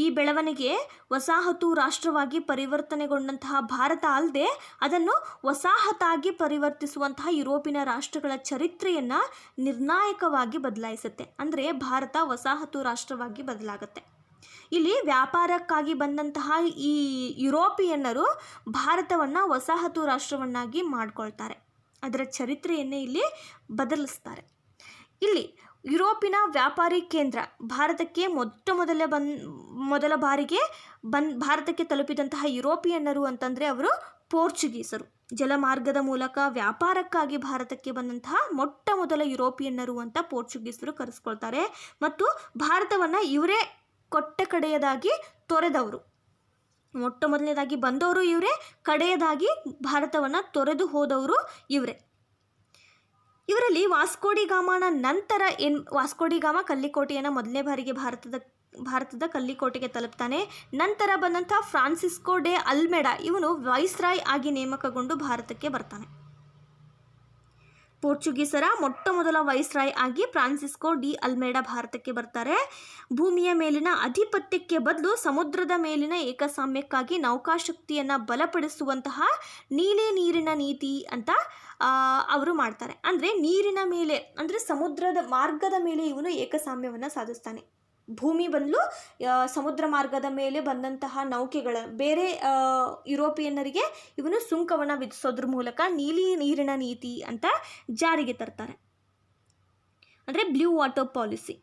ಈ ಬೆಳವಣಿಗೆ ವಸಾಹತು ರಾಷ್ಟ್ರವಾಗಿ ಪರಿವರ್ತನೆಗೊಂಡಂತಹ ಭಾರತ ಅಲ್ಲದೆ ಅದನ್ನು ವಸಾಹತಾಗಿ ಪರಿವರ್ತಿಸುವಂತಹ ಯುರೋಪಿನ ರಾಷ್ಟ್ರಗಳ ಚರಿತ್ರೆಯನ್ನು ನಿರ್ಣಾಯಕವಾಗಿ ಬದಲಾಯಿಸುತ್ತೆ. ಅಂದರೆ ಭಾರತ ವಸಾಹತು ರಾಷ್ಟ್ರವಾಗಿ ಬದಲಾಗುತ್ತೆ. ಇಲ್ಲಿ ವ್ಯಾಪಾರಕ್ಕಾಗಿ ಬಂದಂತಹ ಈ ಯುರೋಪಿಯನ್ನರು ಭಾರತವನ್ನು ವಸಾಹತು ರಾಷ್ಟ್ರವನ್ನಾಗಿ ಮಾಡ್ಕೊಳ್ತಾರೆ. ಅದರ ಚರಿತ್ರೆಯನ್ನೇ ಇಲ್ಲಿ ಬದಲಿಸ್ತಾರೆ. ಇಲ್ಲಿ ಯುರೋಪಿನ ವ್ಯಾಪಾರಿ ಕೇಂದ್ರ ಭಾರತಕ್ಕೆ ಮೊದಲ ಬಾರಿಗೆ ಭಾರತಕ್ಕೆ ತಲುಪಿದಂತಹ ಯುರೋಪಿಯನ್ನರು ಅಂತಂದರೆ ಅವರು ಪೋರ್ಚುಗೀಸರು. ಜಲಮಾರ್ಗದ ಮೂಲಕ ವ್ಯಾಪಾರಕ್ಕಾಗಿ ಭಾರತಕ್ಕೆ ಬಂದಂತಹ ಮೊಟ್ಟ ಮೊದಲ ಯುರೋಪಿಯನ್ನರು ಅಂತ ಪೋರ್ಚುಗೀಸರು ಕರೆಸ್ಕೊಳ್ತಾರೆ. ಮತ್ತು ಭಾರತವನ್ನು ಇವರೇ ಕೊಟ್ಟ ಕಡೆಯದಾಗಿ ತೊರೆದವರು. ಮೊಟ್ಟ ಮೊದಲನೇದಾಗಿ ಬಂದವರು ಇವರೇ, ಕಡೆಯದಾಗಿ ಭಾರತವನ್ನು ತೊರೆದು ಹೋದವರು ಇವರೇ. ಇವರಲ್ಲಿ ವಾಸ್ಕೋಡಿಗಾಮನ ನಂತರ ವಾಸ್ಕೋಡಿಗಾಮ ಕಲ್ಲಿಕೋಟೆಯನ್ನು ಮೊದಲನೇ ಬಾರಿಗೆ ಭಾರತದ ಕಲ್ಲಿಕೋಟೆಗೆ ತಲುಪ್ತಾನೆ. ನಂತರ ಬಂದಂಥ ಫ್ರಾನ್ಸಿಸ್ಕೋ ಡೆ ಅಲ್ಮೆಡಾ ಇವನು ವೈಸ್ರಾಯ್ ಆಗಿ ನೇಮಕಗೊಂಡು ಭಾರತಕ್ಕೆ ಬರ್ತಾನೆ. ಪೋರ್ಚುಗೀಸರ ಮೊಟ್ಟ ಮೊದಲ ವೈಸ್ರಾಯ್ ಆಗಿ ಫ್ರಾನ್ಸಿಸ್ಕೋ ಡಿ ಅಲ್ಮೆಡಾ ಭಾರತಕ್ಕೆ ಬರ್ತಾರೆ. ಭೂಮಿಯ ಮೇಲಿನ ಆಧಿಪತ್ಯಕ್ಕೆ ಬದಲು ಸಮುದ್ರದ ಮೇಲಿನ ಏಕಸ್ವಾಮ್ಯಕ್ಕಾಗಿ ನೌಕಾಶಕ್ತಿಯನ್ನು ಬಲಪಡಿಸುವಂತಹ ನೀಲಿ ನೀರಿನ ನೀತಿ ಅಂತ ಅವರು ಮಾಡ್ತಾರೆ. ಅಂದರೆ ನೀರಿನ ಮೇಲೆ, ಅಂದರೆ ಸಮುದ್ರದ ಮಾರ್ಗದ ಮೇಲೆ ಇವನು ಏಕಸ್ವಾಮ್ಯವನ್ನು ಸಾಧಿಸ್ತಾನೆ. ಭೂಮಿ ಬದಲು ಸಮುದ್ರ ಮಾರ್ಗದ ಮೇಲೆ ಬಂದಂತಹ ನೌಕೆಗಳ ಬೇರೆ ಯುರೋಪಿಯನ್ನರಿಗೆ ಇವನು ಸುಂಕವನ್ನು ವಿಧಿಸೋದ್ರ ಮೂಲಕ ನೀಲಿ ನೀರಿನ ನೀತಿ ಅಂತ ಜಾರಿಗೆ ತರ್ತಾರೆ. ಅಂದರೆ ಬ್ಲೂ ವಾಟರ್ ಪಾಲಿಸಿ.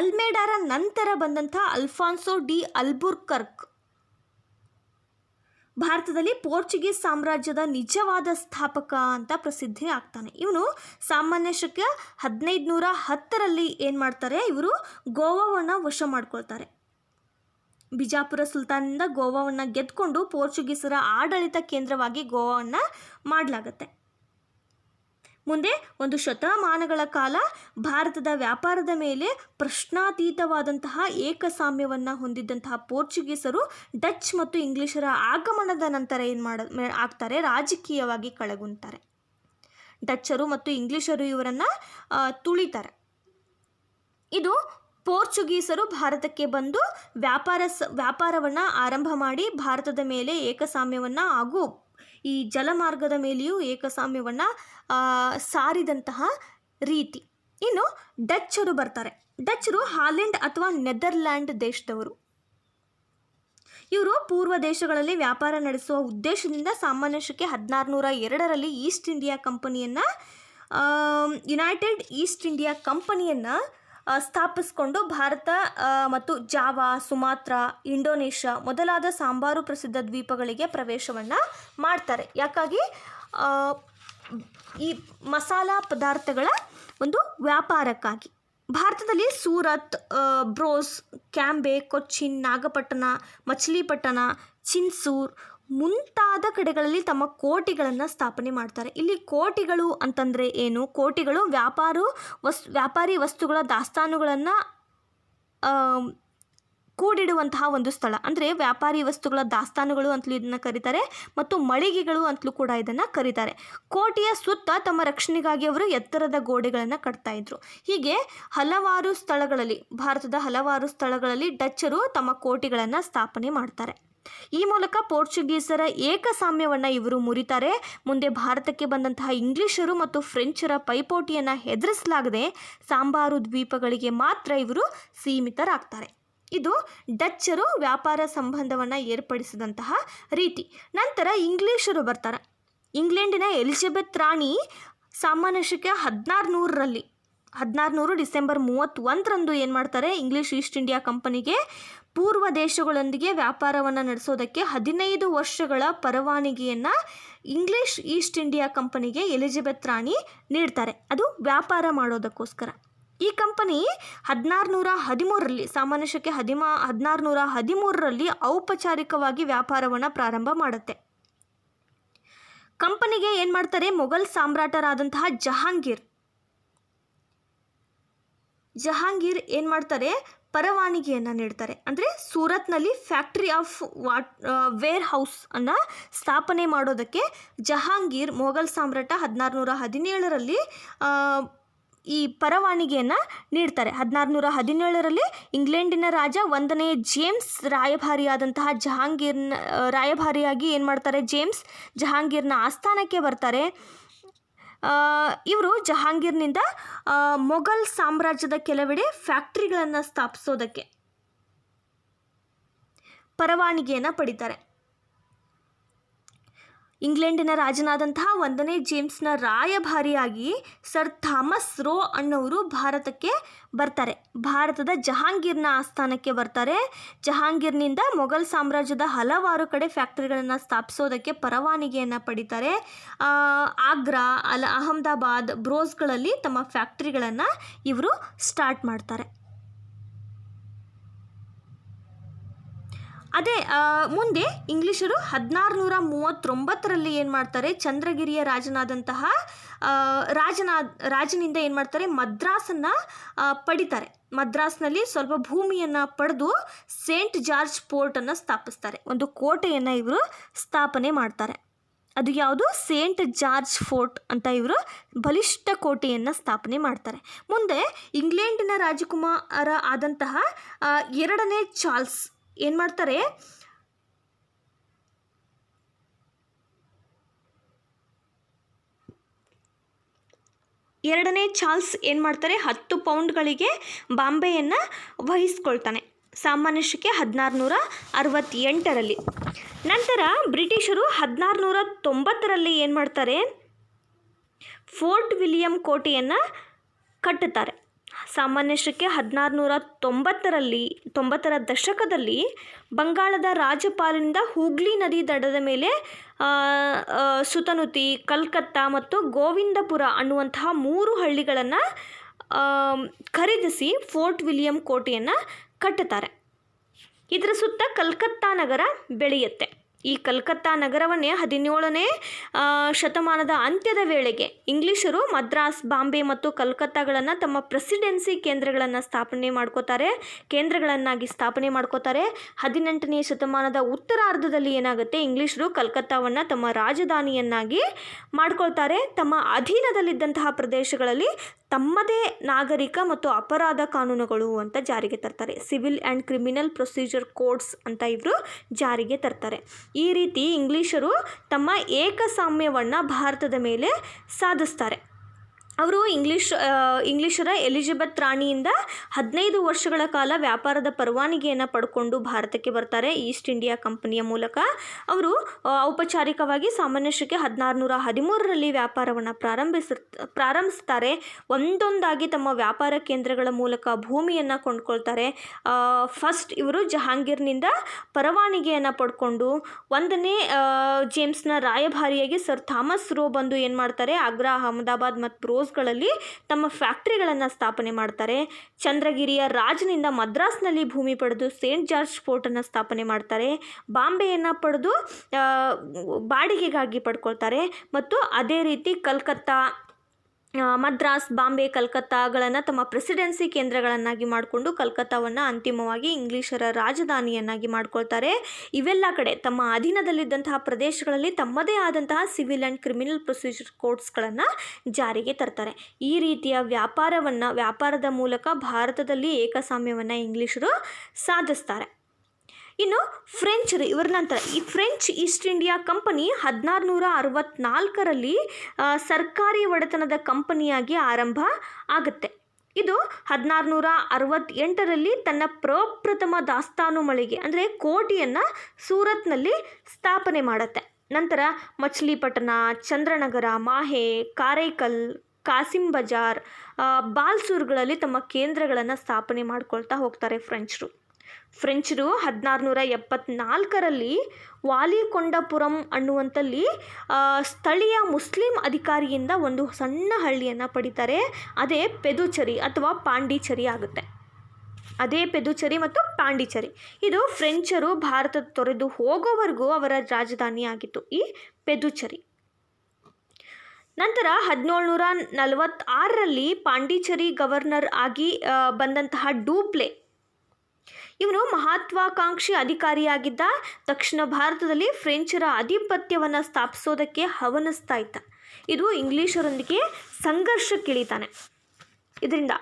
ಅಲ್ಮೇಡಾರ ನಂತರ ಬಂದಂಥ ಅಲ್ಫಾನ್ಸೋ ಡಿ ಅಲ್ಬುರ್ಕರ್ಕ್ ಭಾರತದಲ್ಲಿ ಪೋರ್ಚುಗೀಸ್ ಸಾಮ್ರಾಜ್ಯದ ನಿಜವಾದ ಸ್ಥಾಪಕ ಅಂತ ಪ್ರಸಿದ್ಧಿ ಆಗ್ತಾನೆ. ಇವನು ಸಾಮಾನ್ಯ ಶಕ 1510ರಲ್ಲಿ ಏನು ಮಾಡ್ತಾರೆ, ಇವರು ಗೋವಾವನ್ನು ವಶ ಮಾಡ್ಕೊಳ್ತಾರೆ. ಬಿಜಾಪುರ ಸುಲ್ತಾನಿಂದ ಗೋವಾವನ್ನು ಗೆದ್ದುಕೊಂಡು ಪೋರ್ಚುಗೀಸರ ಆಡಳಿತ ಕೇಂದ್ರವಾಗಿ ಗೋವಾವನ್ನು ಮಾಡಲಾಗತ್ತೆ. ಮುಂದೆ ಒಂದು ಶತಮಾನಗಳ ಕಾಲ ಭಾರತದ ವ್ಯಾಪಾರದ ಮೇಲೆ ಪ್ರಶ್ನಾತೀತವಾದಂತಹ ಏಕಸ್ವಾಮ್ಯವನ್ನು ಹೊಂದಿದ್ದಂತಹ ಪೋರ್ಚುಗೀಸರು ಡಚ್ ಮತ್ತು ಇಂಗ್ಲಿಷರ ಆಗಮನದ ನಂತರ ಏನು ಆಗ್ತಾರೆ, ರಾಜಕೀಯವಾಗಿ ಕಳೆಗುಂತಾರೆ. ಡಚ್ಚರು ಮತ್ತು ಇಂಗ್ಲಿಷರು ಇವರನ್ನು ತುಳಿತಾರೆ. ಇದು ಪೋರ್ಚುಗೀಸರು ಭಾರತಕ್ಕೆ ಬಂದು ವ್ಯಾಪಾರವನ್ನು ಆರಂಭ ಮಾಡಿ ಭಾರತದ ಮೇಲೆ ಏಕಸ್ವಾಮ್ಯವನ್ನು ಹಾಗೂ ಈ ಜಲಮಾರ್ಗದ ಮೇಲೆಯೂ ಏಕಸ್ವಾಮ್ಯವನ್ನು ಸಾರಿದಂತಹ ರೀತಿ. ಇನ್ನು ಡಚ್ಚರು ಬರ್ತಾರೆ. ಡಚ್ಚರು ಹಾಲೆಂಡ್ ಅಥವಾ ನೆದರ್ಲ್ಯಾಂಡ್ ದೇಶದವರು. ಇವರು ಪೂರ್ವ ದೇಶಗಳಲ್ಲಿ ವ್ಯಾಪಾರ ನಡೆಸುವ ಉದ್ದೇಶದಿಂದ ಸಾಮಾನ್ಯ ಶಕೆ 1602ರಲ್ಲಿ ಈಸ್ಟ್ ಇಂಡಿಯಾ ಕಂಪನಿಯನ್ನು ಯುನೈಟೆಡ್ ಈಸ್ಟ್ ಇಂಡಿಯಾ ಕಂಪನಿಯನ್ನು ಸ್ಥಾಪಿಸಿಕೊಂಡು ಭಾರತ ಮತ್ತು ಜಾವಾ, ಸುಮಾತ್ರಾ, ಇಂಡೋನೇಷ್ಯಾ ಮೊದಲಾದ ಸಾಂಬಾರು ಪ್ರಸಿದ್ಧ ದ್ವೀಪಗಳಿಗೆ ಪ್ರವೇಶವನ್ನು ಮಾಡ್ತಾರೆ. ಯಾಕಾಗಿ ಈ ಮಸಾಲ ಪದಾರ್ಥಗಳ ಒಂದು ವ್ಯಾಪಾರಕ್ಕಾಗಿ. ಭಾರತದಲ್ಲಿ ಸೂರತ್, ಬ್ರೋಸ್, ಕ್ಯಾಂಬೆ, ಕೊಚ್ಚಿನ್, ನಾಗಪಟ್ಟಣ, ಮಚಿಲಿಪಟ್ಟಣ, ಚಿನ್ಸೂರ್ ಮುಂತಾದ ಕಡೆಗಳಲ್ಲಿ ತಮ್ಮ ಕೋಟಿಗಳನ್ನು ಸ್ಥಾಪನೆ ಮಾಡ್ತಾರೆ. ಇಲ್ಲಿ ಕೋಟಿಗಳು ಅಂತಂದರೆ ಏನು? ಕೋಟಿಗಳು ವ್ಯಾಪಾರಿ ವಸ್ತುಗಳ ದಾಸ್ತಾನುಗಳನ್ನು ಕೂಡಿಡುವಂತಹ ಒಂದು ಸ್ಥಳ. ಅಂದರೆ ವ್ಯಾಪಾರಿ ವಸ್ತುಗಳ ದಾಸ್ತಾನುಗಳು ಅಂತಲೂ ಇದನ್ನು ಕರೀತಾರೆ ಮತ್ತು ಮಳಿಗೆಗಳು ಅಂತಲೂ ಕೂಡ ಇದನ್ನು ಕರೀತಾರೆ. ಕೋಟೆಯ ಸುತ್ತ ತಮ್ಮ ರಕ್ಷಣೆಗಾಗಿ ಅವರು ಎತ್ತರದ ಗೋಡೆಗಳನ್ನು ಕಟ್ತಾಯಿದ್ರು. ಹೀಗೆ ಹಲವಾರು ಸ್ಥಳಗಳಲ್ಲಿ, ಭಾರತದ ಹಲವಾರು ಸ್ಥಳಗಳಲ್ಲಿ ಡಚ್ಚರು ತಮ್ಮ ಕೋಟೆಗಳನ್ನು ಸ್ಥಾಪನೆ ಮಾಡ್ತಾರೆ. ಈ ಮೂಲಕ ಪೋರ್ಚುಗೀಸರ ಏಕಸಾಮ್ಯವನ್ನು ಇವರು ಮುರಿತಾರೆ. ಮುಂದೆ ಭಾರತಕ್ಕೆ ಬಂದಂತಹ ಇಂಗ್ಲಿಷರು ಮತ್ತು ಫ್ರೆಂಚರ ಪೈಪೋಟಿಯನ್ನು ಹೆದರಿಸಲಾಗದೆ ಸಾಂಬಾರು ದ್ವೀಪಗಳಿಗೆ ಮಾತ್ರ ಇವರು ಸೀಮಿತರಾಗ್ತಾರೆ. ಇದು ಡಚ್ಚರು ವ್ಯಾಪಾರ ಸಂಬಂಧವನ್ನು ಏರ್ಪಡಿಸಿದಂತಹ ರೀತಿ. ನಂತರ ಇಂಗ್ಲಿಷರು ಬರ್ತಾರೆ. ಇಂಗ್ಲೆಂಡಿನ ಎಲಿಜಬೆತ್ ರಾಣಿ ಸಾಮಾನ್ಯ ಶಕೆ 1600 ಡಿಸೆಂಬರ್ 31ರಂದು ಏನು ಮಾಡ್ತಾರೆ? ಇಂಗ್ಲಿಷ್ ಈಸ್ಟ್ ಇಂಡಿಯಾ ಕಂಪನಿಗೆ ಪೂರ್ವ ದೇಶಗಳೊಂದಿಗೆ ವ್ಯಾಪಾರವನ್ನು ನಡೆಸೋದಕ್ಕೆ 15 ವರ್ಷಗಳ ಪರವಾನಗಿಯನ್ನು ಇಂಗ್ಲಿಷ್ ಈಸ್ಟ್ ಇಂಡಿಯಾ ಕಂಪನಿಗೆ ಎಲಿಜಬೆತ್ ರಾಣಿ ನೀಡ್ತಾರೆ. ಅದು ವ್ಯಾಪಾರ ಮಾಡೋದಕ್ಕೋಸ್ಕರ. ಈ ಕಂಪನಿ 1613ರಲ್ಲಿ ಸಾಮಾನ್ಯ ಶಕೆ 1613ರಲ್ಲಿ ಔಪಚಾರಿಕವಾಗಿ ವ್ಯಾಪಾರವನ್ನು ಪ್ರಾರಂಭ ಮಾಡುತ್ತೆ. ಕಂಪನಿಗೆ ಏನು ಮಾಡ್ತಾರೆ? ಮೊಘಲ್ ಸಾಮ್ರಾಟರಾದಂತಹ ಜಹಾಂಗೀರ್ ಏನು ಮಾಡ್ತಾರೆ? ಪರವಾನಗಿಯನ್ನು ನೀಡ್ತಾರೆ. ಅಂದರೆ ಸೂರತ್ನಲ್ಲಿ ಫ್ಯಾಕ್ಟ್ರಿ ಆಫ್ ವೇರ್ ಹೌಸ್ ಅನ್ನು ಸ್ಥಾಪನೆ ಮಾಡೋದಕ್ಕೆ ಜಹಾಂಗೀರ್ ಮೊಘಲ್ ಸಾಮ್ರಾಟ 1617ರಲ್ಲಿ ಈ ಪರವಾನಗಿಯನ್ನು ನೀಡ್ತಾರೆ. 1617ರಲ್ಲಿ ಇಂಗ್ಲೆಂಡಿನ ರಾಜ 1ನೇ ಜೇಮ್ಸ್ ರಾಯಭಾರಿಯಾದಂತಹ ರಾಯಭಾರಿಯಾಗಿ ಏನು ಮಾಡ್ತಾರೆ? ಜಹಾಂಗೀರ್ನ ಆಸ್ಥಾನಕ್ಕೆ ಬರ್ತಾರೆ. ಇವರು ಜಹಾಂಗೀರ್ನಿಂದ ಮೊಘಲ್ ಸಾಮ್ರಾಜ್ಯದ ಕೆಲವೆಡೆ ಫ್ಯಾಕ್ಟ್ರಿಗಳನ್ನು ಸ್ಥಾಪಿಸೋದಕ್ಕೆ ಪರವಾನಗಿಯನ್ನು ಪಡಿತಾರೆ. ಇಂಗ್ಲೆಂಡಿನ ರಾಜನಾದಂತಹ 1ನೇ ಜೇಮ್ಸ್ನ ರಾಯಭಾರಿಯಾಗಿ ಸರ್ ಥಾಮಸ್ ರೋ ಅನ್ನೋರು ಭಾರತಕ್ಕೆ ಬರ್ತಾರೆ. ಭಾರತದ ಜಹಾಂಗೀರ್ನ ಆಸ್ಥಾನಕ್ಕೆ ಬರ್ತಾರೆ. ಜಹಾಂಗೀರ್ನಿಂದ ಮೊಘಲ್ ಸಾಮ್ರಾಜ್ಯದ ಹಲವಾರು ಕಡೆ ಫ್ಯಾಕ್ಟ್ರಿಗಳನ್ನು ಸ್ಥಾಪಿಸೋದಕ್ಕೆ ಪರವಾನಗಿಯನ್ನು ಪಡಿತಾರೆ. ಆಗ್ರಾ, ಅಹಮದಾಬಾದ್, ಬ್ರೋಸ್ಗಳಲ್ಲಿ ತಮ್ಮ ಫ್ಯಾಕ್ಟ್ರಿಗಳನ್ನು ಇವರು ಸ್ಟಾರ್ಟ್ ಮಾಡ್ತಾರೆ. ಅದೇ ಮುಂದೆ ಇಂಗ್ಲಿಷರು 1639ರಲ್ಲಿ ಏನು ಮಾಡ್ತಾರೆ? ಚಂದ್ರಗಿರಿಯ ರಾಜನಿಂದ ಏನು ಮಾಡ್ತಾರೆ? ಮದ್ರಾಸನ್ನು ಪಡಿತಾರೆ. ಮದ್ರಾಸ್ನಲ್ಲಿ ಸ್ವಲ್ಪ ಭೂಮಿಯನ್ನು ಪಡೆದು ಸೇಂಟ್ ಜಾರ್ಜ್ ಪೋರ್ಟನ್ನು ಸ್ಥಾಪಿಸ್ತಾರೆ. ಒಂದು ಕೋಟೆಯನ್ನು ಇವರು ಸ್ಥಾಪನೆ ಮಾಡ್ತಾರೆ. ಅದು ಯಾವುದು? ಸೇಂಟ್ ಜಾರ್ಜ್ ಫೋರ್ಟ್ ಅಂತ ಇವರು ಬಲಿಷ್ಠ ಕೋಟೆಯನ್ನು ಸ್ಥಾಪನೆ ಮಾಡ್ತಾರೆ. ಮುಂದೆ ಇಂಗ್ಲೆಂಡಿನ ರಾಜಕುಮಾರ ಆದಂತಹ 2ನೇ ಚಾರ್ಲ್ಸ್ ಏನು ಮಾಡ್ತಾರೆ? ಎರಡನೇ ಚಾರ್ಲ್ಸ್ ಏನು ಮಾಡ್ತಾರೆ? 10 ಪೌಂಡ್ಗಳಿಗೆ ಬಾಂಬೆಯನ್ನು ವಹಿಸ್ಕೊಳ್ತಾನೆ ಸಾಮಾನ್ಯ ಶಕೆ 1668ರಲ್ಲಿ. ನಂತರ ಬ್ರಿಟಿಷರು 1690ರಲ್ಲಿ ಏನು ಮಾಡ್ತಾರೆ? ಫೋರ್ಟ್ ವಿಲಿಯಂ ಕೋಟೆಯನ್ನು ಕಟ್ಟುತ್ತಾರೆ. ಸಾಮಾನ್ಯ ಶಕೆ 1690ರ ದಶಕದಲ್ಲಿ ಬಂಗಾಳದ ರಾಜ್ಯಪಾಲನಿಂದ ಹೂಗ್ಲಿ ನದಿ ದಡದ ಮೇಲೆ ಸುತನುತಿ, ಕಲ್ಕತ್ತಾ ಮತ್ತು ಗೋವಿಂದಪುರ ಅನ್ನುವಂತಹ 3 ಹಳ್ಳಿಗಳನ್ನು ಖರೀದಿಸಿ ಫೋರ್ಟ್ ವಿಲಿಯಂ ಕೋಟೆಯನ್ನು ಕಟ್ಟುತ್ತಾರೆ. ಇದರ ಸುತ್ತ ಕಲ್ಕತ್ತಾ ನಗರ ಬೆಳೆಯುತ್ತೆ. ಈ ಕಲ್ಕತ್ತಾ ನಗರವನ್ನೇ 17ನೇ ಶತಮಾನದ ಅಂತ್ಯದ ವೇಳೆಗೆ ಇಂಗ್ಲಿಷರು ಮದ್ರಾಸ್, ಬಾಂಬೆ ಮತ್ತು ಕಲ್ಕತ್ತಾಗಳನ್ನು ತಮ್ಮ ಪ್ರೆಸಿಡೆನ್ಸಿ ಕೇಂದ್ರಗಳನ್ನಾಗಿ ಸ್ಥಾಪನೆ ಮಾಡ್ಕೋತಾರೆ. 18ನೇ ಶತಮಾನದ ಉತ್ತರಾರ್ಧದಲ್ಲಿ ಏನಾಗುತ್ತೆ? ಇಂಗ್ಲಿಷರು ಕಲ್ಕತ್ತಾವನ್ನು ತಮ್ಮ ರಾಜಧಾನಿಯನ್ನಾಗಿ ಮಾಡ್ಕೊಳ್ತಾರೆ. ತಮ್ಮ ಅಧೀನದಲ್ಲಿದ್ದಂತಹ ಪ್ರದೇಶಗಳಲ್ಲಿ ತಮ್ಮದೇ ನಾಗರಿಕ ಮತ್ತು ಅಪರಾಧ ಕಾನೂನುಗಳು ಅಂತ ಜಾರಿಗೆ ತರ್ತಾರೆ. Civil and criminal procedure codes ಅಂತ ಇವರು ಜಾರಿಗೆ ತರ್ತಾರೆ. ಈ ರೀತಿ ಇಂಗ್ಲಿಷರು ತಮ್ಮ ಏಕಸಾಮ್ಯವನ್ನು ಭಾರತದ ಮೇಲೆ ಸಾಧಿಸ್ತಾರೆ. ಅವರು ಇಂಗ್ಲಿಷರ ಎಲಿಜಬೆತ್ ರಾಣಿಯಿಂದ 15 ವರ್ಷಗಳ ಕಾಲ ವ್ಯಾಪಾರದ ಪರವಾನಗಿಯನ್ನು ಪಡ್ಕೊಂಡು ಭಾರತಕ್ಕೆ ಬರ್ತಾರೆ. ಈಸ್ಟ್ ಇಂಡಿಯಾ ಕಂಪನಿಯ ಮೂಲಕ ಅವರು ಔಪಚಾರಿಕವಾಗಿ ಸಾಮಾನ್ಯ ಶಕೆ 1613ರಲ್ಲಿ ವ್ಯಾಪಾರವನ್ನು ಪ್ರಾರಂಭಿಸ್ತಾರೆ. ಒಂದೊಂದಾಗಿ ತಮ್ಮ ವ್ಯಾಪಾರ ಕೇಂದ್ರಗಳ ಮೂಲಕ ಭೂಮಿಯನ್ನು ಕೊಂಡ್ಕೊಳ್ತಾರೆ. ಫಸ್ಟ್ ಇವರು ಜಹಾಂಗೀರ್ನಿಂದ ಪರವಾನಗಿಯನ್ನು ಪಡ್ಕೊಂಡು 1ನೇ ಜೇಮ್ಸ್ನ ರಾಯಭಾರಿಯಾಗಿ ಸರ್ ಥಾಮಸ್ ರೋ ಬಂದು ಏನು ಮಾಡ್ತಾರೆ, ಆಗ್ರಾ, ಅಹಮದಾಬಾದ್ ಮತ್ತು ಗಳಲ್ಲಿ ತಮ್ಮ ಫ್ಯಾಕ್ಟ್ರಿಗಳನ್ನು ಸ್ಥಾಪನೆ ಮಾಡ್ತಾರೆ. ಚಂದ್ರಗಿರಿಯ ರಾಜ್ನಿಂದ ಮದ್ರಾಸ್ನಲ್ಲಿ ಭೂಮಿ ಪಡೆದು ಸೇಂಟ್ ಜಾರ್ಜ್ ಫೋರ್ಟನ್ನು ಸ್ಥಾಪನೆ ಮಾಡ್ತಾರೆ. ಬಾಂಬೆಯನ್ನು ಪಡೆದು ಬಾಡಿಗೆಗಾಗಿ ಪಡ್ಕೊಳ್ತಾರೆ. ಮತ್ತು ಅದೇ ರೀತಿ ಕಲ್ಕತ್ತಾ, ಮದ್ರಾಸ್, ಬಾಂಬೆ, ಕಲ್ಕತ್ತಾಗಳನ್ನು ತಮ್ಮ ಪ್ರೆಸಿಡೆನ್ಸಿ ಕೇಂದ್ರಗಳನ್ನಾಗಿ ಮಾಡಿಕೊಂಡು ಕಲ್ಕತ್ತಾವನ್ನು ಅಂತಿಮವಾಗಿ ಇಂಗ್ಲಿಷರ ರಾಜಧಾನಿಯನ್ನಾಗಿ ಮಾಡ್ಕೊಳ್ತಾರೆ. ಇವೆಲ್ಲ ಕಡೆ ತಮ್ಮ ಅಧೀನದಲ್ಲಿದ್ದಂತಹ ಪ್ರದೇಶಗಳಲ್ಲಿ ತಮ್ಮದೇ ಆದಂತಹ ಸಿವಿಲ್ ಆ್ಯಂಡ್ ಕ್ರಿಮಿನಲ್ ಪ್ರೊಸೀಜರ್ ಕೋಡ್ಸ್ಗಳನ್ನು ಜಾರಿಗೆ ತರ್ತಾರೆ. ಈ ರೀತಿಯ ವ್ಯಾಪಾರದ ಮೂಲಕ ಭಾರತದಲ್ಲಿ ಏಕಸ್ವಾಮ್ಯವನ್ನು ಇಂಗ್ಲಿಷರು ಸಾಧಿಸ್ತಾರೆ. ಇನ್ನು ಫ್ರೆಂಚರು ಇವರ ನಂತರ ಈ ಫ್ರೆಂಚ್ ಈಸ್ಟ್ ಇಂಡಿಯಾ ಕಂಪನಿ 1664ರಲ್ಲಿ ಸರ್ಕಾರಿ ಒಡೆತನದ ಕಂಪನಿಯಾಗಿ ಆರಂಭ ಆಗುತ್ತೆ. ಇದು 1668ರಲ್ಲಿ ತನ್ನ ಪ್ರಪ್ರಥಮ ದಾಸ್ತಾನು ಮಳಿಗೆ ಅಂದರೆ ಕೋಟೆಯನ್ನು ಸೂರತ್ನಲ್ಲಿ ಸ್ಥಾಪನೆ ಮಾಡುತ್ತೆ. ನಂತರ ಮಚ್ಲಿಪಟ್ಟಣ, ಚಂದ್ರನಗರ, ಮಾಹೆ, ಕಾರೈಕಲ್, ಕಾಸಿಂ ಬಜಾರ್, ಬಾಲ್ಸೂರ್ಗಳಲ್ಲಿ ತಮ್ಮ ಕೇಂದ್ರಗಳನ್ನು ಸ್ಥಾಪನೆ ಮಾಡ್ಕೊಳ್ತಾ ಹೋಗ್ತಾರೆ ಫ್ರೆಂಚರು. 1674ರಲ್ಲಿ ವಾಲಿಕೊಂಡಪುರಂ ಅನ್ನುವಂಥಲ್ಲಿ ಸ್ಥಳೀಯ ಮುಸ್ಲಿಂ ಅಧಿಕಾರಿಯಿಂದ ಒಂದು ಸಣ್ಣ ಹಳ್ಳಿಯನ್ನು ಪಡಿತಾರೆ. ಅದೇ ಪೆದುಚೇರಿ ಅಥವಾ ಪಾಂಡಿಚೇರಿ ಆಗುತ್ತೆ. ಅದೇ ಪೆದುಚೇರಿ ಮತ್ತು ಪಾಂಡಿಚೇರಿ ಇದು ಫ್ರೆಂಚರು ಭಾರತ ತೊರೆದು ಹೋಗೋವರೆಗೂ ಅವರ ರಾಜಧಾನಿ ಆಗಿತ್ತು, ಈ ಪೆದುಚೇರಿ. ನಂತರ 1746ರಲ್ಲಿ ಪಾಂಡಿಚೇರಿ ಗವರ್ನರ್ ಆಗಿ ಬಂದಂತಹ ಡೂಪ್ಲೆ ಇವನು ಮಹತ್ವಾಕಾಂಕ್ಷಿ ಅಧಿಕಾರಿಯಾಗಿದ್ದ. ದಕ್ಷಿಣ ಭಾರತದಲ್ಲಿ ಫ್ರೆಂಚರ ಆಧಿಪತ್ಯವನ್ನು ಸ್ಥಾಪಿಸೋದಕ್ಕೆ ಹವಣಿಸ್ತಾ ಇದ್ದ. ಇದು ಇಂಗ್ಲಿಷರೊಂದಿಗೆ ಸಂಘರ್ಷಕ್ಕಿಳಿತಾನೆ. ಇದರಿಂದ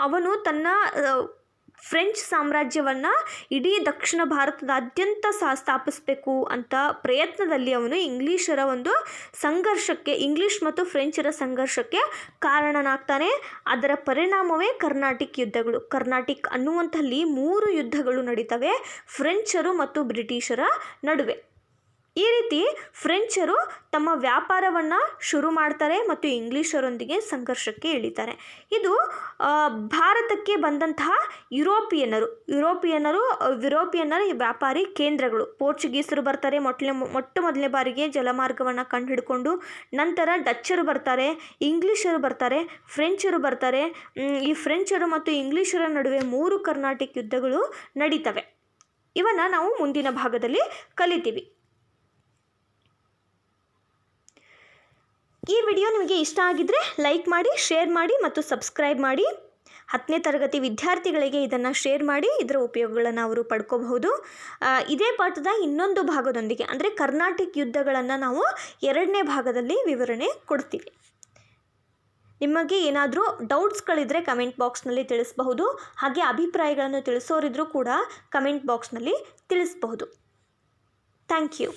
ಅವನು ತನ್ನ ಫ್ರೆಂಚ್ ಸಾಮ್ರಾಜ್ಯವನ್ನು ಇಡೀ ದಕ್ಷಿಣ ಭಾರತದಾದ್ಯಂತ ಸ್ಥಾಪಿಸಬೇಕು ಅಂತ ಪ್ರಯತ್ನದಲ್ಲಿ ಅವನು ಇಂಗ್ಲಿಷರ ಒಂದು ಸಂಘರ್ಷಕ್ಕೆ, ಇಂಗ್ಲಿಷ್ ಮತ್ತು ಫ್ರೆಂಚರ ಸಂಘರ್ಷಕ್ಕೆ ಕಾರಣನಾಗ್ತಾನೆ. ಅದರ ಪರಿಣಾಮವೇ ಕರ್ನಾಟಿಕ್ ಯುದ್ಧಗಳು. ಕರ್ನಾಟಿಕ್ ಅನ್ನುವಂಥಲ್ಲಿ 3 ಯುದ್ಧಗಳು ನಡೀತವೆ ಫ್ರೆಂಚರು ಮತ್ತು ಬ್ರಿಟಿಷರ ನಡುವೆ. ಈ ರೀತಿ ಫ್ರೆಂಚರು ತಮ್ಮ ವ್ಯಾಪಾರವನ್ನು ಶುರು ಮಾಡ್ತಾರೆ ಮತ್ತು ಇಂಗ್ಲಿಷರೊಂದಿಗೆ ಸಂಘರ್ಷಕ್ಕೆ ಇಳಿತಾರೆ. ಇದು ಭಾರತಕ್ಕೆ ಬಂದಂತಹ ಯುರೋಪಿಯನ್ನರ ವ್ಯಾಪಾರಿ ಕೇಂದ್ರಗಳು. ಪೋರ್ಚುಗೀಸರು ಬರ್ತಾರೆ, ಮೊದಲನೇ ಬಾರಿಗೆ ಜಲಮಾರ್ಗವನ್ನು ಕಂಡುಹಿಡ್ಕೊಂಡು. ನಂತರ ಡಚ್ಚರು ಬರ್ತಾರೆ, ಇಂಗ್ಲಿಷರು ಬರ್ತಾರೆ, ಫ್ರೆಂಚರು ಬರ್ತಾರೆ. ಈ ಫ್ರೆಂಚರು ಮತ್ತು ಇಂಗ್ಲಿಷರ ನಡುವೆ 3 ಕರ್ನಾಟಿಕ್ ಯುದ್ಧಗಳು ನಡೀತವೆ. ಇವನ್ನು ನಾವು ಮುಂದಿನ ಭಾಗದಲ್ಲಿ ಕಲಿತೀವಿ. ಈ ವಿಡಿಯೋ ನಿಮಗೆ ಇಷ್ಟ ಆಗಿದ್ದರೆ ಲೈಕ್ ಮಾಡಿ, ಶೇರ್ ಮಾಡಿ ಮತ್ತು ಸಬ್ಸ್ಕ್ರೈಬ್ ಮಾಡಿ. 10ನೇ ತರಗತಿ ವಿದ್ಯಾರ್ಥಿಗಳಿಗೆ ಇದನ್ನು ಶೇರ್ ಮಾಡಿ, ಇದರ ಉಪಯೋಗಗಳನ್ನು ಅವರು ಪಡ್ಕೋಬಹುದು. ಇದೇ ಪಾಠದ ಇನ್ನೊಂದು ಭಾಗದೊಂದಿಗೆ ಅಂದರೆ ಕರ್ನಾಟಿಕ್ ಯುದ್ಧಗಳನ್ನು ನಾವು 2ನೇ ಭಾಗದಲ್ಲಿ ವಿವರಣೆ ಕೊಡ್ತೀವಿ. ನಿಮಗೆ ಏನಾದರೂ ಡೌಟ್ಸ್ಗಳಿದ್ದರೆ ಕಮೆಂಟ್ ಬಾಕ್ಸ್ನಲ್ಲಿ ತಿಳಿಸಬಹುದು. ಹಾಗೆ ಅಭಿಪ್ರಾಯಗಳನ್ನು ತಿಳಿಸೋರಿದ್ರೂ ಕೂಡ ಕಮೆಂಟ್ ಬಾಕ್ಸ್ನಲ್ಲಿ ತಿಳಿಸಬಹುದು. Thank you.